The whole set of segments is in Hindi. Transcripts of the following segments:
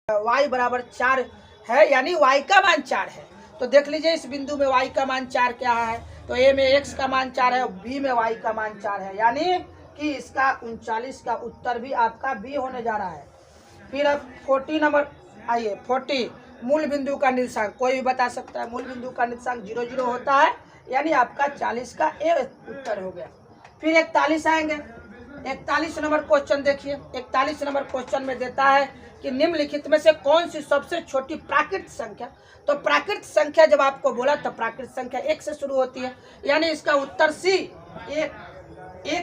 y बराबर 4 है, यानी y का मान 4 है। तो देख लीजिए इस बिंदु में y का मान 4 क्या है, तो a में x का मान 4 है, b में y का मान 4 है, यानी कि इसका 39 का उत्तर भी आपका b होने जा रहा है। फिर अब 40 नंबर आइए, 40 मूल बिंदु का निर्देशांक कोई भी बता सकता है। मूल बिंदु का निर्देशांक 0 0 होता है, यानी आपका 40 का ए उत्तर हो गया। फिर 41 आएंगे। 41 नंबर क्वेश्चन देखिए। 41 नंबर क्वेश्चन में देता है कि निम्नलिखित में से कौन सी सबसे छोटी प्राकृत संख्या। तो प्राकृत संख्या जब आपको बोला तो प्राकृत संख्या 1 से शुरू होती है, यानी इसका उत्तर सी एक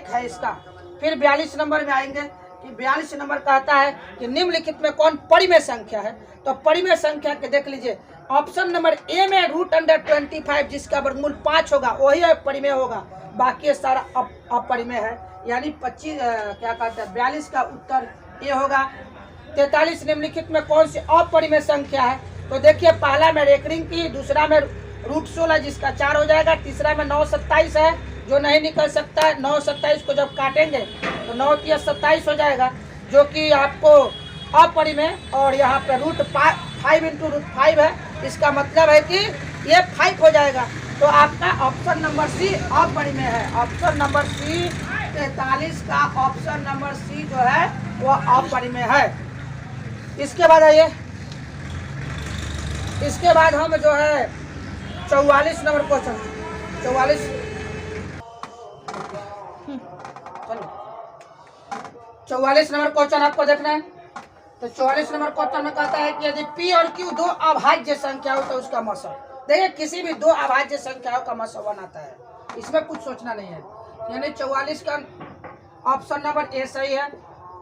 है इसका। फिर 42 नंबर में आएंगे कि 42 नंबर कहता है कि निम्नलिखित में कौन परिमेय संख्या है। तो परिमेय संख्या के देख लीजिए, ऑप्शन नंबर ए में √25 जिसका वर्गमूल 5 होगा वही परिमेय होगा, बाकी सारा अपरिमेय है, यानी 25 क्या कहते हैं 42 का उत्तर ए होगा। 43 निम्नलिखित में कौन सी अपरिमेय संख्या है। तो देखिए पहला में रेकरिंग की, दूसरा में √16 जिसका 4 हो जाएगा, तीसरा में 9 27 है जो नहीं निकल सकता है। 9 27 को जब काटेंगे तो 9 3 27 हो जाएगा, जो कि आपको अपरिमेय, और यहाँ पे √5 × √5 है, इसका मतलब है कि ये 5 हो जाएगा। तो आपका ऑप्शन नंबर सी अपरिमेय है। ऑप्शन नंबर सी 43 का ऑप्शन नंबर सी जो है वो अपरिमेय है। इसके बाद आइए, इसके बाद हम जो है 44 नंबर क्वेश्चन, 44 नंबर क्वेश्चन आपको देखना है। तो 44 नंबर क्वेश्चन में कहता है कि यदि P और Q दो अभाज्य संख्या हो तो उसका मसर। देखिए किसी भी दो अभाज्य संख्याओं का मसर बनाता है, इसमें कुछ सोचना नहीं है, यानी 44 का ऑप्शन नंबर ए सही है।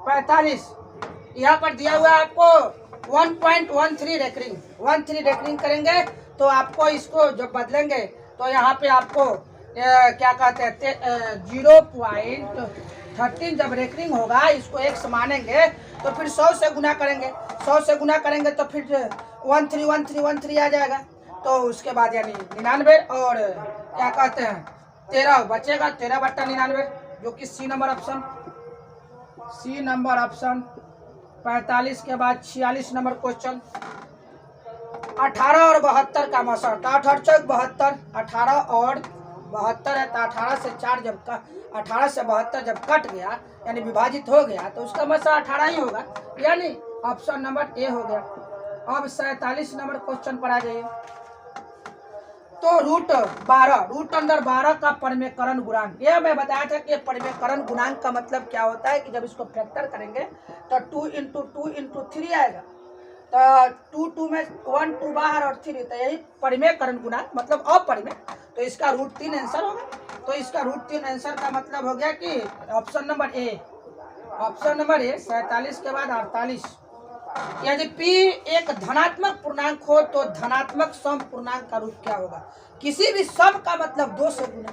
45 यहाँ पर दिया हुआ है आपको 1.13 रेकरिंग करेंगे तो आपको इसको जब बदलेंगे तो यहाँ पे आपको क्या कहते हैं 0.13 जब रेकरिंग होगा, इसको x मानेंगे तो फिर 100 से गुना करेंगे, 100 से गुना करेंगे तो फिर 131313 आ जाएगा। तो उसके बाद यानी 99 और क्या कहते हैं 13 बचेगा, 13/99 जो कि सी नंबर ऑप्शन। 45 के बाद 46 नंबर क्वेश्चन, 18 और 72 का मसर। तो 18 चौक 72, 18 और 72 है, तो 18 से 4 जब 18 से 72 जब कट गया यानी विभाजित हो गया तो उसका मसर 18 ही होगा, यानी ऑप्शन नंबर ए हो गया। अब 47 नंबर क्वेश्चन पर आ जाइए। तो √12 का परिमेयकरण गुणांक, यह मैं बताया था कि परिमेयकरण गुणांक का मतलब क्या होता है कि जब इसको फैक्टर करेंगे तो 2 × 2 × 3 आएगा। तो 2 में 1 2 बाहर और 3, तो यही परिमेयकरण गुणांक मतलब अपरिमेय, तो इसका √3 आंसर होगा। तो इसका √3 आंसर का मतलब हो गया कि ऑप्शन नंबर ए। 47 के बाद 48, यदि P एक धनात्मक पूर्णांक हो तो धनात्मक सम पूर्णांक का रूप क्या होगा। किसी भी सम का मतलब 2 से गुना,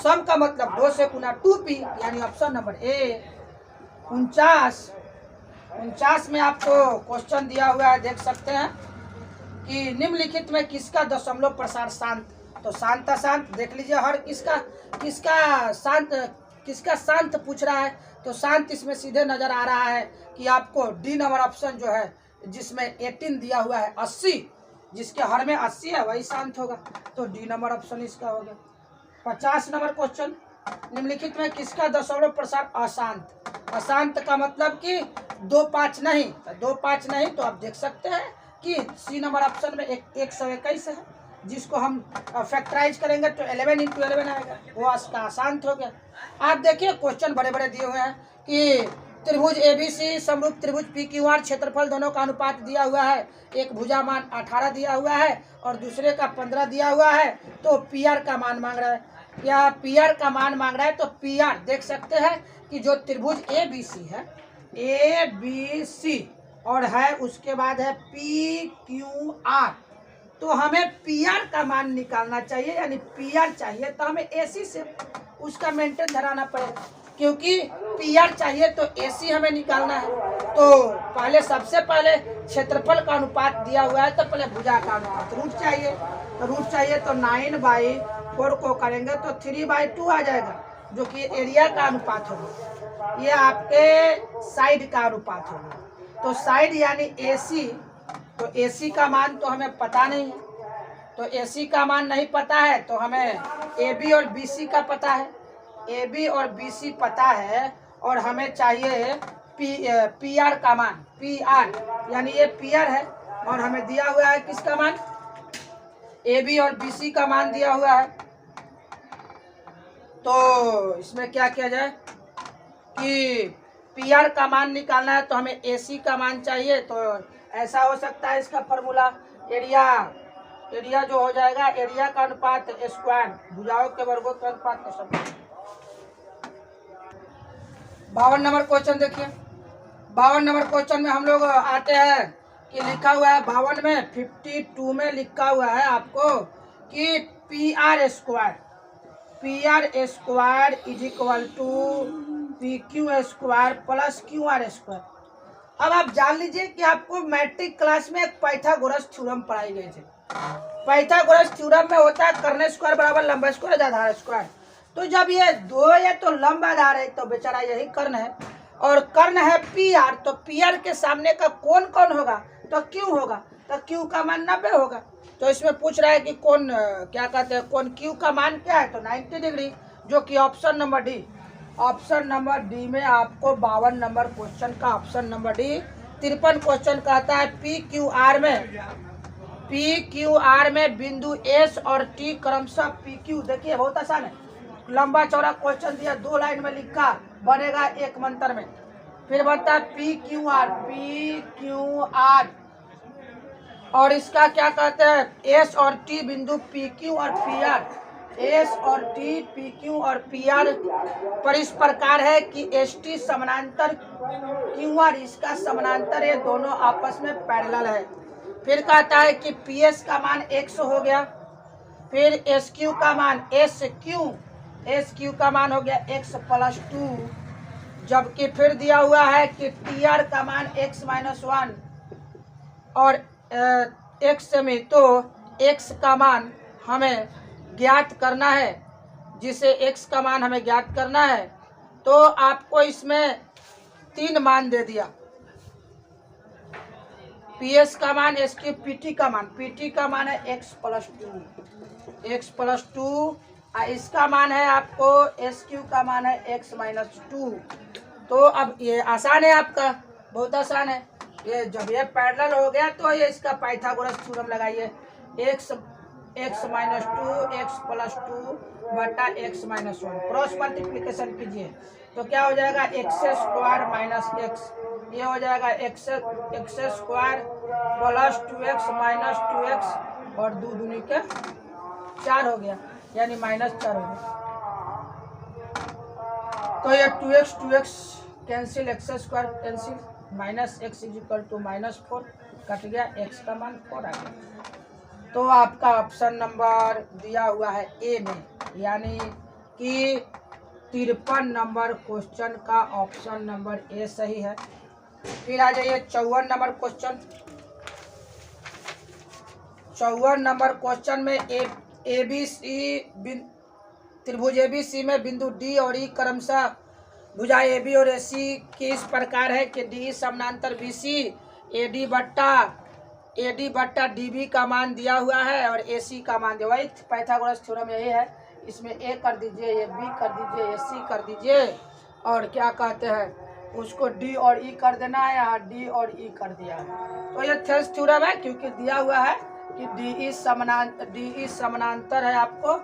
सम का मतलब 2 से गुना 2P, यानी ऑप्शन नंबर ए। 49 में आपको क्वेश्चन दिया हुआ है, देख सकते हैं कि निम्नलिखित में किसका दशमलव प्रसार शांत। तो शांत अशांत देख लीजिए, हर किसका शांत पूछ रहा है, तो शांत इसमें सीधे नजर आ रहा है कि आपको डी नंबर ऑप्शन जो है जिसमें 18 दिया हुआ है 80, जिसके हर में 80 है वही शांत होगा, तो डी नंबर ऑप्शन इसका हो गया। 50 नंबर क्वेश्चन, निम्नलिखित में किसका दशमलव प्रसार अशांत। अशांत का मतलब कि 2 5 नहीं, 2 5 नहीं, तो आप देख सकते हैं कि सी नंबर ऑप्शन में 121 है, जिसको हम फैक्टराइज करेंगे तो 11 × 11 आएगा, वो इसका अशांत हो गया। आप देखिए क्वेश्चन बड़े बड़े दिए हुए हैं कि त्रिभुज ABC समरूप त्रिभुज PQR क्षेत्रफल दोनों का अनुपात दिया हुआ है, एक भुजा मान 18 दिया हुआ है और दूसरे का 15 दिया हुआ है, तो PR का मान मांग रहा है। या PR का मान मांग रहा है, तो PR देख सकते हैं कि जो त्रिभुज ABC है, ABC और है उसके बाद है PQR, तो हमें PR का मान निकालना चाहिए, यानी PR चाहिए तो हमें AC से उसका मेंटेन धराना पड़ेगा, क्योंकि PR चाहिए तो AC हमें निकालना है। तो पहले सबसे पहले क्षेत्रफल का अनुपात दिया हुआ है, तो पहले भुजा का अनुपात रूट चाहिए, तो 9/4 को करेंगे तो 3/2 आ जाएगा, जो कि एरिया का अनुपात होगा, ये आपके साइड का अनुपात होगा। तो साइड यानी AC, तो AC का मान तो हमें पता नहीं है, तो AC का मान नहीं पता है तो हमें AB और BC का पता है। AB और BC पता है और हमें चाहिए PR का मान, PR यानी ये PR है और हमें दिया हुआ है किसका मान, AB और BC का मान दिया हुआ है। तो इसमें क्या किया जाए कि PR का मान निकालना है तो हमें AC का मान चाहिए। तो ऐसा हो सकता है इसका फॉर्मूला, एरिया जो हो जाएगा एरिया का अनुपात स्क्वायर भुजाओं के वर्गों के अनुपात के सब। 52 नंबर क्वेश्चन देखिए। 52 नंबर क्वेश्चन में हम लोग आते हैं कि लिखा हुआ है 52 में 52 में लिखा हुआ है आपको कि PR square is equal to PQ square plus QR square. अब आप जान लीजिए कि आपको मैट्रिक क्लास में एक पाइथागोरस थ्योरम पढ़ाई गई थी। पाइथागोरस थ्योरम में होता है कर्ण स्क्वायर बराबर लंब स्क्वायर आधार स्क्वायर। तो जब ये दो है तो लंब आधार है तो बेचारा यही कर्ण है और कर्ण है PR, तो PR के सामने का कौन कौन होगा, तो Q होगा, तो Q का मान 90 होगा। तो इसमें पूछ रहा है कि कौन क्या कहते हैं कौन Q का मान क्या है, तो 90 डिग्री, जो कि ऑप्शन नंबर डी में आपको 52 नंबर क्वेश्चन का ऑप्शन नंबर डी। 53 क्वेश्चन कहता है PQR में बिंदु S और T क्रमशः PQ, देखिए बहुत आसान है, लंबा चौड़ा क्वेश्चन दिया, 2 लाइन में लिखा, बनेगा एक मंत्र में। फिर बनता है PQR और इसका क्या कहते हैं S और T बिंदु PQ और PR, S और T PQ और PR पर इस प्रकार है कि ST समानांतर QR इसका समानांतर, ये दोनों आपस में पैरेलल है। फिर कहता है कि PS का मान x हो गया, फिर SQ का मान SQ का मान हो गया x प्लस 2, जबकि फिर दिया हुआ है कि TR का मान x माइनस 1 और x में, तो x का मान हमें ज्ञात करना है, जिसे x का मान हमें ज्ञात करना है। तो आपको इसमें 3 मान दे दिया, PS का मान, SQ, PT का मान है x प्लस 2 इसका मान है आपको SQ का मान है x माइनस 2। तो अब ये आसान है, आपका बहुत आसान है। ये जब ये पैरेलल हो गया तो ये इसका पाइथागोरस थ्योरम लगाइए, x माइनस 2 x प्लस 2 बटा x माइनस 1, क्रॉस मल्टीप्लीकेशन कीजिए तो क्या हो जाएगा x स्क्वायर माइनस x, ये हो जाएगा x square plus 2x minus 2x और 2 दूनी के 4 हो गया, यानी माइनस 4 हो गया। तो ये 2x cancel, x square cancel, minus x is equal to minus 4 cut गया, x का मान 4 आ गया। तो आपका ऑप्शन नंबर दिया हुआ है ए में, यानी कि 53 नंबर क्वेश्चन का ऑप्शन नंबर ए सही है। फिर आ जाइए 54 नंबर क्वेश्चन। 54 नंबर क्वेश्चन में त्रिभुज ABC में बिंदु D और E क्रमशः भुजा AB और AC की इस प्रकार है कि DE समानांतर BC, AD बट्टा DB का मान दिया हुआ है और AC का मान दिया हुआ है। पाइथागोरस थ्योरम यही है, इसमें A कर दीजिए, ये B कर दीजिए, ये C कर दीजिए और क्या कहते हैं उसको D और E कर देना है, यहाँ D और E कर दिया है। तो ये थेल्स थ्योरम है, क्योंकि दिया हुआ है कि DE समानांतर है आपको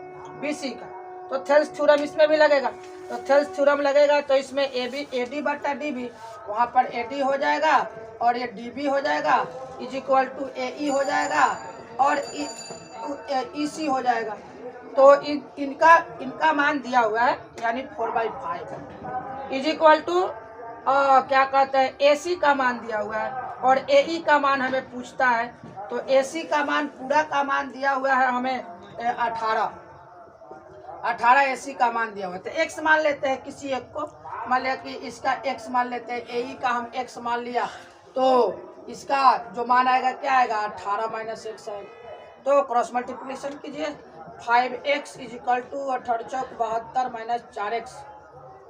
BC का, तो थेल्स थ्योरम इसमें भी लगेगा। तो थेल्स थ्योरम लगेगा तो इसमें AD बट्टा DB, वहाँ पर AD हो जाएगा और ये DB हो जाएगा, इज इक्वल टू AE हो जाएगा और EC हो जाएगा। तो इनका मान दिया हुआ है, यानी 4/5 इज इक्वल टू क्या कहते हैं AC का मान दिया हुआ है और AE का मान हमें पूछता है। तो AC का मान पूरा का मान दिया हुआ है हमें 18 AC का मान दिया हुआ है। तो x मान लेते हैं किसी एक को, मान लिया कि इसका x मान लेते हैं, AE का हम x मान लिया, तो इसका जो मान आएगा क्या आएगा 18 माइनस x आएगा। तो क्रॉस मल्टीप्लिकेशन कीजिए, 5x इज इक्वल टू 18 चौक 72 माइनस 4x,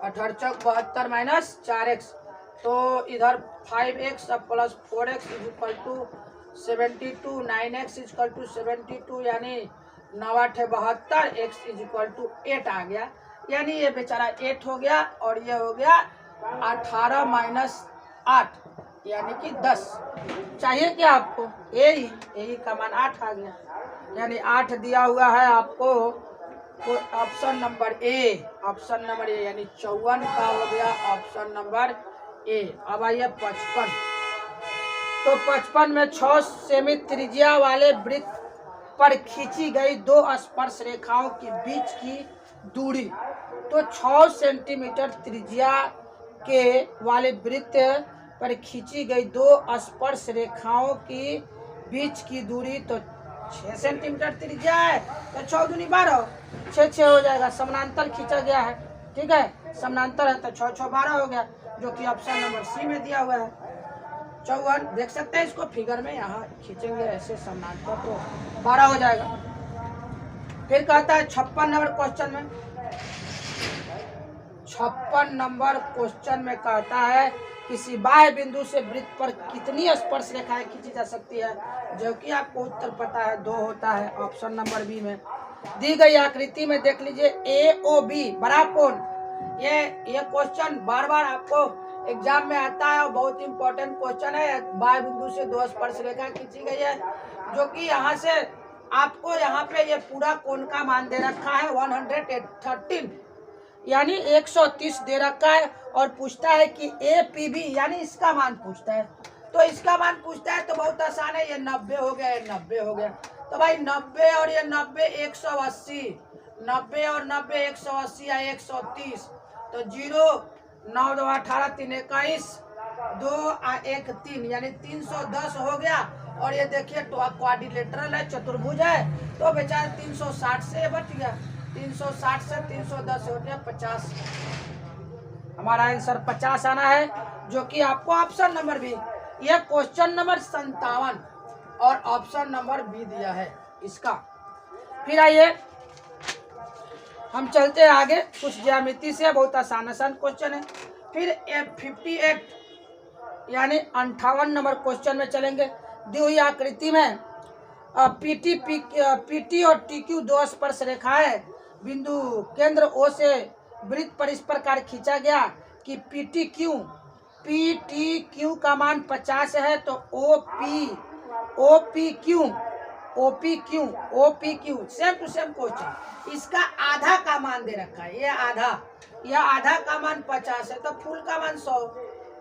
18 चौक 72 माइनस 4x, तो इधर 5x plus 4x is equal to 72, 9x is equal to 72 यानी 9×8 = 72, x इज इक्वल टू 8 आ गया। यानी ये बेचारा 8 हो गया और ये हो गया 18 माइनस 8 यानी कि 10। चाहिए क्या आपको? यही का मान 8 आ गया, यानी 8 दिया हुआ है आपको option number A. Option number A यानी 54 का हो गया ऑप्शन नंबर ए। अब आइए 55। तो 55 में 6 सेमी त्रिज्या वाले वृत्त पर खींची गई 2 स्पर्श रेखाओं के बीच की दूरी। तो 6 सेंटीमीटर त्रिज्या के वाले वृत्त पर खींची गई 2 स्पर्श रेखाओं की बीच की दूरी तो 6 सेंटीमीटर त्रिज्या है, तो 6 दूनी 12, 6 हो जाएगा। समानांतर खींचा गया है, ठीक है, समानांतर है तो 6 6 12 हो गया, जो कि ऑप्शन नंबर सी में दिया हुआ है 54। देख सकते हैं इसको फिगर में, यहाँ खींचेंगे ऐसे समानांतर तो 12 हो जाएगा। फिर कहता है 56 नंबर क्वेश्चन में, 56 नंबर क्वेश्चन में कहता है किसी बाह्य बिंदु से वृत्त पर कितनी स्पर्श रेखाएं खींची जा सकती है, जो कि आपको उत्तर पता है 2 होता है ऑप्शन नंबर बी में। दी गई आकृति में देख लीजिए AOB बड़ा कोण। ये क्वेश्चन बार बार आपको एग्जाम में आता है और बहुत इंपॉर्टेंट क्वेश्चन है। बाह्य बिंदु से 2 स्पर्श रेखा खींची गई है, जो कि यहाँ से आपको यहाँ पे ये पूरा कोण का मान दे रखा है 113 यानी 130 दे रखा है, और पूछता है कि APB यानी इसका मान पूछता है। तो इसका मान पूछता है तो बहुत आसान है, ये 90 हो गया, ये 90 हो गया। तो भाई 90 और ये 90 180, 90 और 90 180 या 130, तो 0 9 2 18 3 21 2 1 3 यानी 310 हो गया। और ये देखिए तो क्वाड्रिलेटरल है, चतुर्भुज है, तो बेचारा 360 से बच गया, 360 से 310 हो गया 50। हमारा आंसर 50 आना है, जो कि आपको ऑप्शन नंबर बी, यह क्वेश्चन नंबर 57 और ऑप्शन नंबर बी दिया है इसका। फिर आइए हम चलते हैं आगे, कुछ ज्यामिति से बहुत आसान क्वेश्चन है। फिर 58 यानी 58 नंबर क्वेश्चन में चलेंगे। दी हुई आकृति में PT और TQ 2 स्पर्श रेखाएं बिंदु केंद्र O से वृत्त पर इस प्रकार खींचा गया कि PTQ का मान 50 है, तो OPQ same to same question. इसका आधा का मान दे रखा है, यह आधा का मान 50 है, तो फुल का मान 100।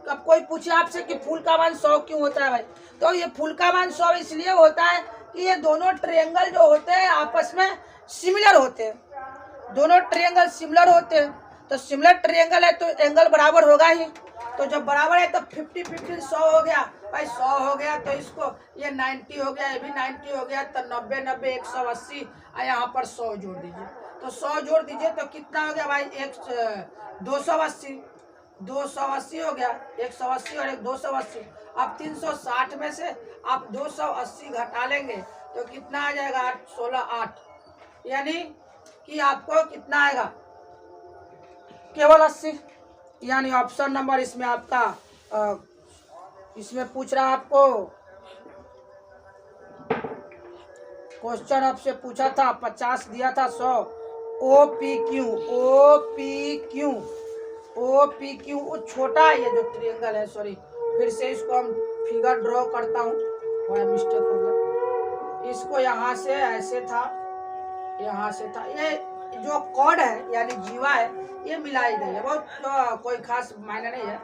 कब कोई पूछे आपसे कि फुल का मान 100 क्यों होता है भाई, तो ये फुल का मान 100 इसलिए होता है कि ये दोनों ट्रायंगल जो होते हैं आपस में सिमिलर होते हैं, दोनों ट्रायंगल सिमिलर होते हैं। तो सिमिलर ट्रायंगल है तो एंगल बराबर होगा ही, तो जब बराबर है तो 50-50 100 हो गया भाई, 100 हो गया तो इसको ये 90 हो गया, ये भी 90 हो गया, तो 90 180 और यहाँ पर 100 जोड़ दीजिए, तो 100 जोड़ दीजिए तो कितना हो गया भाई 280 हो गया, 180 और 280। अब 360 में से आप 280 घटा लेंगे तो कितना आ जाएगा 8 16 8, यानी कि आपको कितना आएगा केवल 80। यानी ऑप्शन नंबर इसमें आपका इसमें पूछ रहा आपको क्वेश्चन आपसे पूछा था 50 दिया था 100। OPQ वो छोटा है, ये जो ट्रायंगल है, सॉरी फिर से इसको हम फिगर ड्रॉ करता हूँ, थोड़ा मिस्टेक हो गया। इसको यहाँ से ऐसे था, यहाँ से था, ये जो कॉर्ड है यानी जीवा है ये मिलाई गई है, बहुत तो कोई खास मायने नहीं है।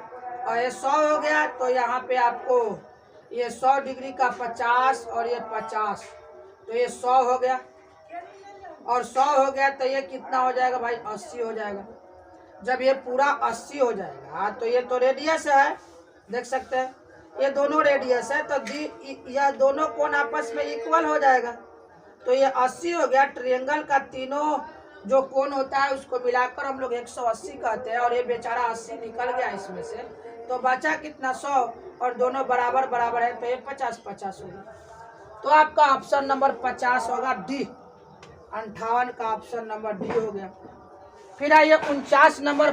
और ये 100 हो गया तो यहाँ पे आपको ये 100 डिग्री का 50 और ये 50, तो ये 100 हो गया, और 100 हो गया तो ये कितना हो जाएगा भाई 80 हो जाएगा। जब ये पूरा 80 हो जाएगा तो ये तो रेडियस है, देख सकते हैं ये दोनों रेडियस है, तो यह दोनों कोण आपस में इक्वल हो जाएगा, तो ये 80 हो गया। ट्रायंगल का तीनों जो कोण होता है उसको मिलाकर हम लोग 180 कहते हैं, और ये बेचारा 80 निकल गया इसमें से, तो बचा कितना 100, और दोनों बराबर बराबर है तो ये 50-50 होगा। तो आपका ऑप्शन नंबर 50 होगा डी, 58 का ऑप्शन नंबर डी हो गया। फिर आइए 49 नंबर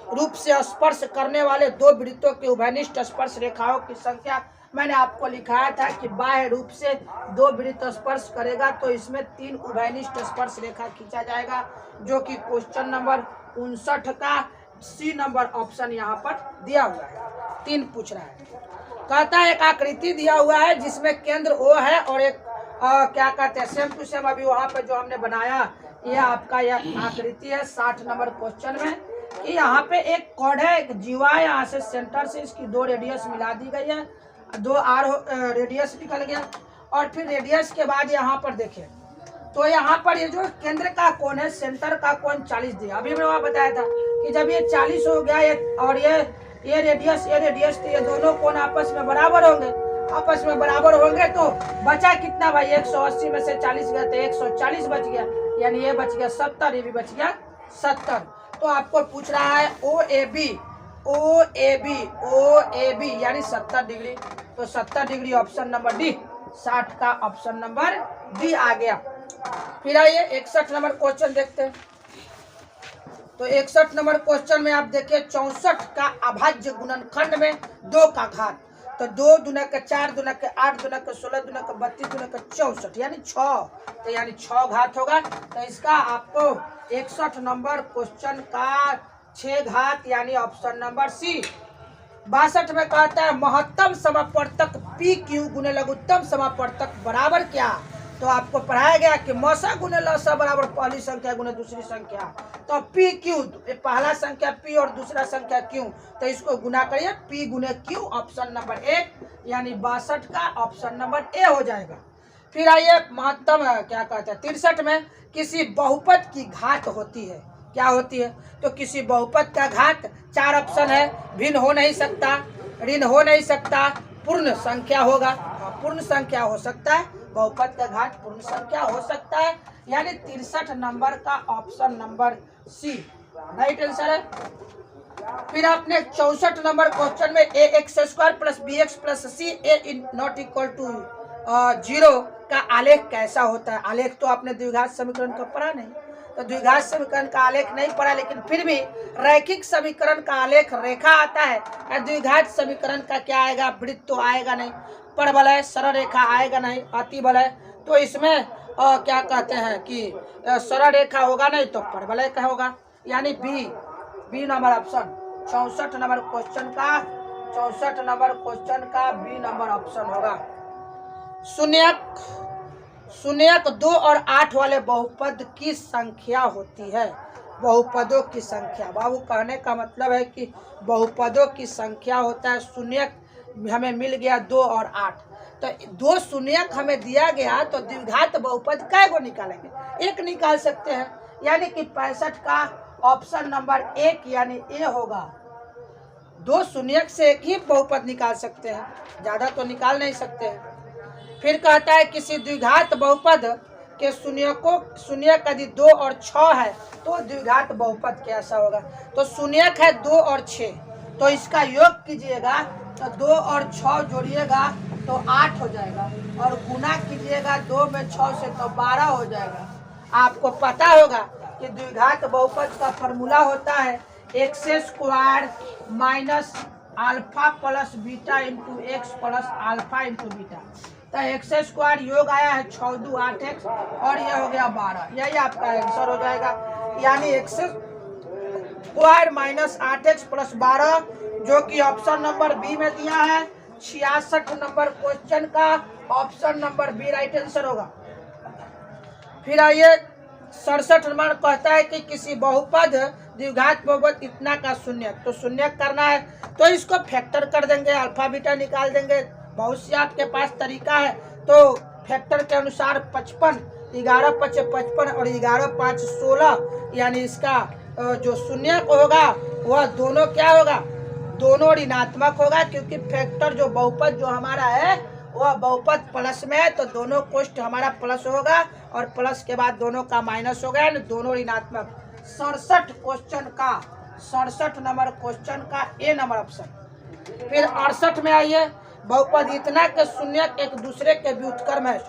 रूप से स्पर्श करने वाले दो वृत्तों के उभयनिष्ठ स्पर्श रेखाओं की संख्या। मैंने आपको लिखाया था कि बाह्य रूप से दो वृत्त स्पर्श करेगा तो इसमें 3 उभयनिष्ठ स्पर्श रेखा खींचा जाएगा, जो कि क्वेश्चन नंबर 59 का सी नंबर ऑप्शन यहाँ पर दिया हुआ है। 3 पूछ रहा है। कहता है एक आकृति दिया हुआ है जिसमें केंद्र O है और एक क्या कहते हैं सेम टू सेम अभी वहाँ पे जो हमने बनाया यह आपका यह आकृति है 60 नंबर क्वेश्चन में, कि यहाँ पे एक कॉर्ड है, एक जीवा है, यहाँ से सेंटर से इसकी 2 रेडियस मिला दी गई है, 2 आर रेडियस निकल गया और फिर रेडियस के बाद यहाँ पर देखें तो यहाँ पर ये जो केंद्र का कोण है, सेंटर का कोण 40 दिया। अभी मैंने वहाँ बताया था कि जब ये 40 हो गया और ये रेडियस तो ये दोनों कोण आपस में बराबर होंगे। आपस में बराबर होंगे तो बचा कितना भाई, 180 में से 40 गया तो 140 बच गया, यानी ये बच गया 70, ये भी बच गया 70। तो आपको पूछ रहा है ओ ए बी यानी 70 डिग्री, तो 70 डिग्री ऑप्शन नंबर डी, 60 का ऑप्शन नंबर डी आ गया। फिर आइए 61 नंबर क्वेश्चन देखते हैं। तो 61 नंबर क्वेश्चन में आप देखिए 64 का अभाज्य गुणनखंड में 2 का घात, तो 2 दूना का 4 दूना का 8 दूना का 16 दूना का 32 दूना का 64 यानी 6, तो यानी 6 घात होगा। तो इसका आपको 61 नंबर क्वेश्चन का 6 घात यानी ऑप्शन नंबर सी। 62 में कहता है महत्तम समापवर्तक पी क्यू गुने लघुत्तम समापवर्तक बराबर क्या। तो आपको पढ़ाया गया कि मौसा गुने लसा बराबर पहली संख्या गुने दूसरी संख्या, तो पी क्यू पहला संख्या पी और दूसरा संख्या क्यू, तो इसको गुना करिए पी गुने क्यू, ऑप्शन नंबर 1 यानी 62 का ऑप्शन नंबर ए हो जाएगा। फिर आइए महत्तम क्या कहते हैं 63 में किसी बहुपद की घात होती है, क्या होती है, तो किसी बहुपद का घात 4 ऑप्शन है, भिन्न हो नहीं सकता, ऋण हो नहीं सकता, पूर्ण संख्या होगा, पूर्ण संख्या हो सकता है, बहुपद का घात पूर्ण संख्या हो सकता है, यानी 63 नंबर का option number C right answer है। फिर आपने 64 नंबर क्वेश्चन में A x square plus B x plus C A not equal to 0 का आलेख कैसा होता है। आलेख तो आपने द्विघात समीकरण का पढ़ा नहीं, तो द्विघात समीकरण का आलेख नहीं पढ़ा, लेकिन फिर भी रैखिक समीकरण का आलेख रेखा आता है और द्विघात समीकरण का क्या आएगा, वृत्त तो आएगा नहीं, परवलय है, सरल रेखा आएगा नहीं, अतिबलय है, तो इसमें क्या कहते हैं कि सरल रेखा होगा नहीं तो परवलय का होगा, यानी B number option 64 number question का बी नंबर ऑप्शन होगा। शून्यक 2 और 8 वाले बहुपद की संख्या होती है, बहुपदों की संख्या। बाबू कहने का मतलब है कि बहुपदों की संख्या होता है। शून्यक हमें मिल गया 2 और 8, तो 2 शून्यक हमें दिया गया तो द्विघात बहुपद कै गो निकालेंगे, 1 निकाल सकते हैं, यानी कि 65 का ऑप्शन नंबर 1 यानी ए होगा। 2 शून्यक से 1 ही बहुपद निकाल सकते हैं, ज़्यादा तो निकाल नहीं सकते हैं। फिर कहता है किसी द्विघात बहुपद के शून्यक यदि 2 और 6 है तो द्विघात बहुपद कैसा होगा। तो शून्यक है 2 और 6, तो इसका योग कीजिएगा तो 2 और 6 जोड़िएगा तो 8 हो जाएगा, और गुना कीजिएगा 2 में 6 से तो 12 हो जाएगा। आपको पता होगा कि द्विघात बहुपद का फॉर्मूला होता है x square minus alpha plus beta into x plus alpha into beta. तो एक्स स्क्वायर योग आया है 6 2 8 एक्स और ये हो गया 12, यही आपका आंसर हो जाएगा, यानी x square minus 8 x plus 12, जो कि ऑप्शन नंबर बी में दिया है। 66 नंबर क्वेश्चन का option number B right answer होगा। फिर आइए 67 नंबर कहता है कि किसी बहुपद द्विघात बहुपद इतना का शून्यक, तो शून्यक करना है तो इसको फैक्टर कर देंगे, अल्फा बीटा निकाल देंगे। बहुत सी आपके पास तरीका है, तो फैक्टर के अनुसार 55, 11 5 55 और 11 5 16, यानी इसका जो शून्यक होगा वह दोनों क्या होगा, दोनों ऋणात्मक होगा, क्योंकि फैक्टर जो बहुपद जो हमारा है वह बहुपद प्लस में है, तो दोनों कोष्ठ हमारा प्लस होगा और प्लस के बाद दोनों का माइनस होगा, यानी दोनों ऋणात्मक। 67 नंबर क्वेश्चन का ए नंबर ऑप्शन। फिर 68 में आइए बहुपद इतना के शून्यक एक दूसरे के व्युत्क्रम है।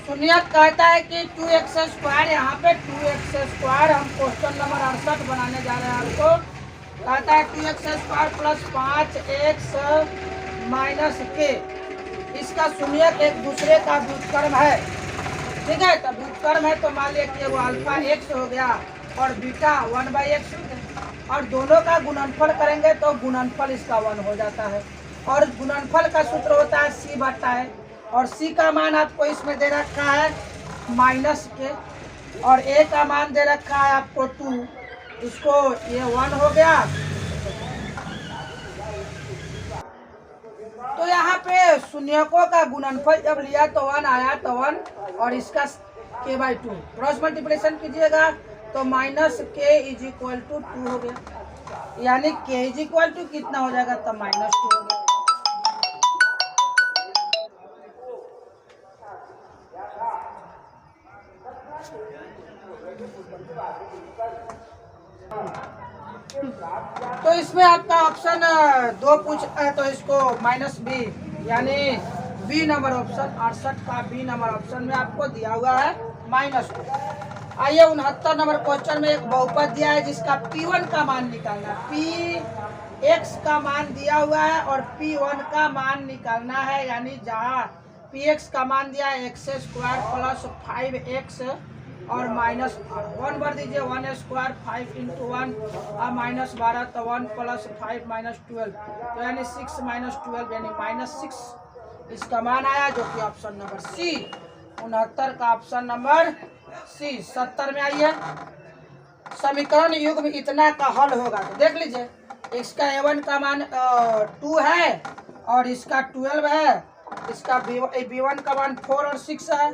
शून्य कहता है कि 2x², यहाँ पे 2x² हम क्वेश्चन नंबर 68 बनाने जा रहे हैं आपको। कहता है 2x² plus 5x minus k, इसका शून्य एक दूसरे का व्युत्क्रम है। ठीक है, तो व्युत्क्रम है तो मान लिया कि वो अल्फा x हो गया और बीटा 1/x हो गया, और दोनों का गुणनफल करेंगे तो गुणनफल इसका 1 हो जाता है। और गुणनफल का सूत्र होता है c बटा है, और c का मान आपको इसमें दे रखा है -k, और a का मान दे रखा है आपको 2, इसको ये 1 हो गया। तो यहाँ पे शून्यकों का गुणनफल जब लिया तो 1 आया, तो 1 और इसका k/2 क्रॉस मल्टीप्लिकेशन कीजिएगा तो -k = 2 हो गया, यानी k = कितना हो जाएगा, तो -2 हो गया। तो इसमें आपका ऑप्शन 2 पूछा है, तो इसको -b यानी बी नंबर ऑप्शन 68 का बी नंबर ऑप्शन में आपको दिया हुआ है -2। आइए 69 नंबर क्वेश्चन में एक बहुपद दिया है जिसका P1 का मान निकालना है। Px का मान दिया हुआ है और P1 का मान निकालना है, यानी जहाँ Px का मान दिया है x² प्लस 5x और -1 भर दीजिए, 1² 5 × 1 -12, तो 1 + 5 -12, तो यानी 6 -12 यानी -6 इसका मान आया, जो कि ऑप्शन नंबर सी 69 का ऑप्शन नंबर सी। 70 में आइए, समीकरण युग्म इतना का हल होगा, तो देख लीजिए इसका a1 का मान 2 है और इसका 12 है, इसका b1 का मान 4 और 6 है।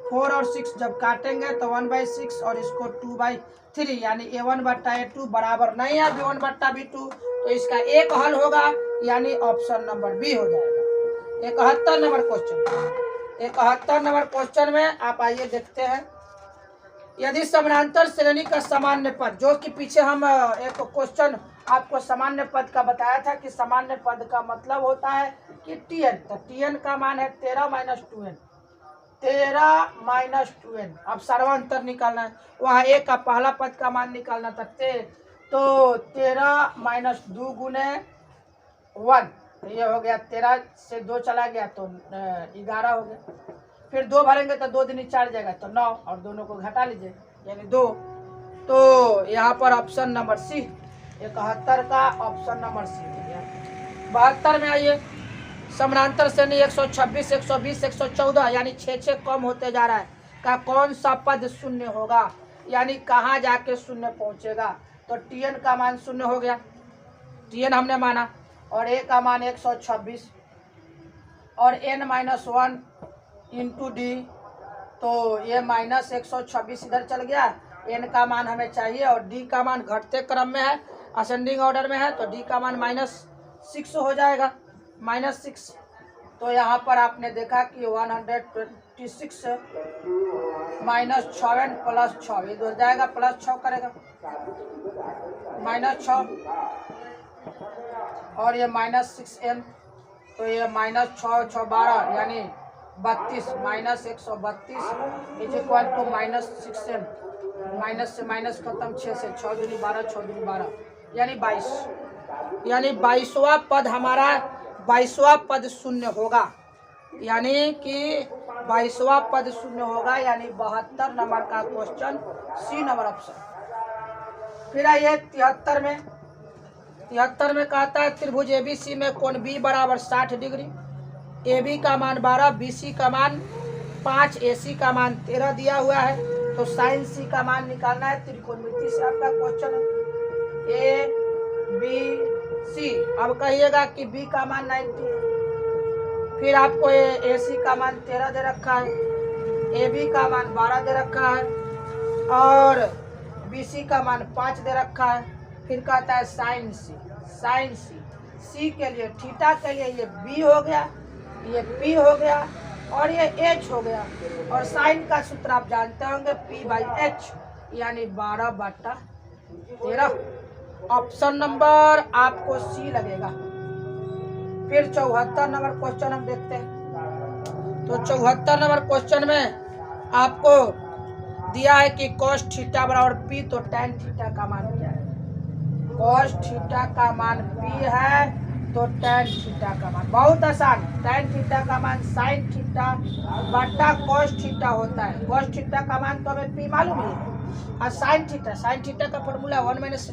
4 और 6 जब काटेंगे तो 1/6 और इसको 2/3, यानी a1 बट्टा a2 बराबर नहीं है b1 बट्टा b2, तो इसका एक हल होगा, यानी ऑप्शन नंबर बी हो जाएगा। 71 नंबर क्वेश्चन, 71 नंबर क्वेश्चन में आप आइए देखते हैं। यदि समानांतर श्रेणी का सामान्य पद, जो कि पीछे हम एक क्वेश्चन आपको सामान्य पद का बताया था कि सामान्य पद का मतलब होता है कि tn, तो tn का मान है 13 - 2n, 13 - 2n। अब सर्वांतर निकालना है, वहाँ a का पहला पद का मान निकालना था, तो 13 - 2 × 1, तो ये हो गया 13 से 2 चला गया तो 11 हो गया। फिर 2 भरेंगे तो 2 दूनी 4 जाएगा तो 9, और दोनों को घटा लीजिए यानी 2। तो यहाँ पर ऑप्शन नंबर सी 71 का ऑप्शन नंबर सी हो गया। 72 में आइए, समानांतर श्रेणी 126, 120, 114 यानी 6 कम होते जा रहा है का कौन सा पद शून्य होगा, यानी कहाँ जाके शून्य पहुँचेगा। तो tn का मान 0 हो गया, tn हमने माना, और a का मान 126 और n-1 × d, तो ये -126 इधर चल गया, n का मान हमें चाहिए और d का मान घटते क्रम में है, असेंडिंग ऑर्डर में है, तो d का मान -6 हो जाएगा, -6। तो यहाँ पर आपने देखा कि 126 -7 + 6 इधर जाएगा, +6 करेगा, -6 और ये -6n, तो ये -6 × 6 12 यानी 32, -132 = -6n, माइनस से माइनस खत्म, 6 से 6 दूनी 12, 6 दूनी 12 यानी 22, यानी 22वां पद हमारा 22वां पद शून्य होगा, यानी कि 22वां पद शून्य होगा, यानी 72 नंबर का क्वेश्चन सी नंबर ऑप्शन। फिर आइए 73 में, 73 में कहता है त्रिभुज ABC में कोण B = 60 डिग्री, AB का मान 12, BC का मान 5, AC का मान 13 दिया हुआ है, तो साइन C का मान निकालना है। त्रिकोणमिति से आपका क्वेश्चन है A B C। अब कहिएगा कि B का मान 90 है, फिर आपको AC का मान 13 दे रखा है, AB का मान 12 दे रखा है और BC का मान 5 दे रखा है। फिर कहता है साइन C के लिए, थीटा के लिए ये B हो गया, ये P हो गया और ये H हो गया, और साइन का सूत्र आप जानते होंगे P/H यानी 12/13। ऑप्शन नंबर आपको सी लगेगा। फिर 74 नंबर क्वेश्चन हम देखते हैं। तो 74 नंबर क्वेश्चन में आपको दिया है कि cos थीटा बराबर p, तो tan थीटा का मान क्या है? cos थीटा का मान p है, तो tan थीटा का मान बहुत आसान, tan थीटा का मान sin थीटा बटा cos थीटा होता है। cos थीटा का मान तो हमें p मालूम ही है, और sin थीटा का फॉर्मूला 1 माइनस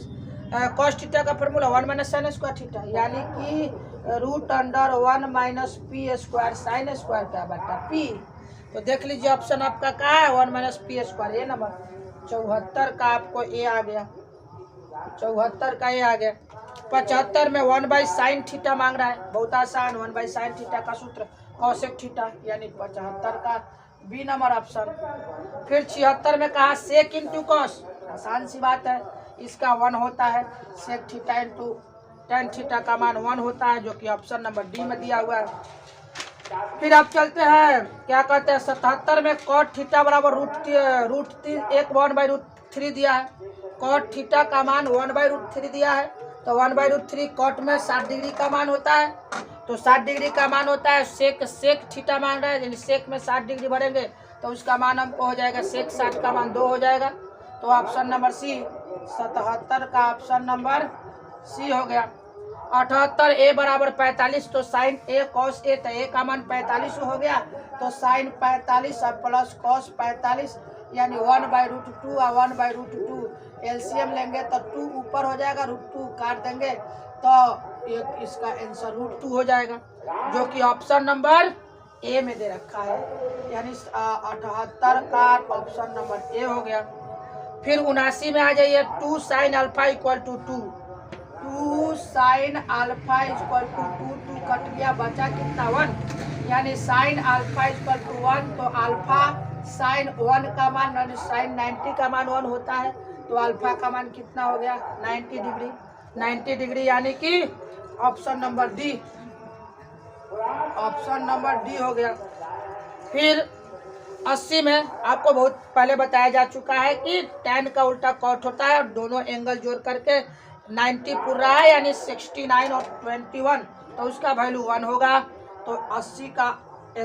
cos थीटा का formula 1 minus sin square theta, यानी कि √1 minus P square sin square का बटा p। तो देख लीजिए ऑप्शन आपका कहाँ है, 1 माइनस पी स्क्वायर, ए नंबर 74 का आपको ए आ गया, 74 का ए आ गया। 75 में 1 बाई साइन थीटा मांग रहा है, बहुत आसान, 1 बाई साइन थीटा का सूत्र कॉसेक थीटा, यानी 75 का बी नंबर ऑप्शन। फिर 76 में कहा सेक इंटू कॉस, आसान सी बात है, इसका 1 होता है, sec theta into tan theta का मान 1 होता है, जो कि ऑप्शन नंबर डी में दिया हुआ है। फिर आप चलते हैं, क्या कहते हैं, 77 में कॉट थीटा बराबर √1/√3 दिया है, कॉट थीटा का मान 1/√3 दिया है, तो 1/√3 कॉट में 60 डिग्री का मान होता है, तो 60 डिग्री का मान होता है, सेक थीटा मान रहा है, यानी सेक में 60 डिग्री भरेंगे तो उसका मान हमको हो जाएगा, सेक 60 का मान 2 हो जाएगा, तो ऑप्शन नंबर सी, 77 का ऑप्शन नंबर सी हो गया। 78 ए बराबर 45, तो साइन ए कॉस ए, तो ए का मान 45 हो गया, तो साइन 45 और प्लस कॉस 45, यानी 1/√2 और 1/√2 एलसीएम लेंगे तो 2 ऊपर हो जाएगा, √2 काट देंगे तो इसका आंसर √2 हो जाएगा, जो कि ऑप्शन नंबर ए में दे रखा है, यानी 78 का ऑप्शन नंबर ए हो गया। फिर 79 में आ जाइए, 2 sine alpha equal to 2 sine alpha equal to 2 cut गया, बचा कितना 1, यानी साइन अल्फा इक्वल टू 1, तो अल्फा साइन 1 का मान यानी साइन 90 का मान 1 होता है, तो अल्फा का मान कितना हो गया 90 डिग्री, यानी कि option number D, option number D हो गया। फिर 80 में आपको बहुत पहले बताया जा चुका है कि tan का उल्टा कॉट होता है, और दोनों एंगल जोड़ करके 90 पूरा है, यानी 69 और 21, तो उसका वैल्यू 1 होगा, तो 80 का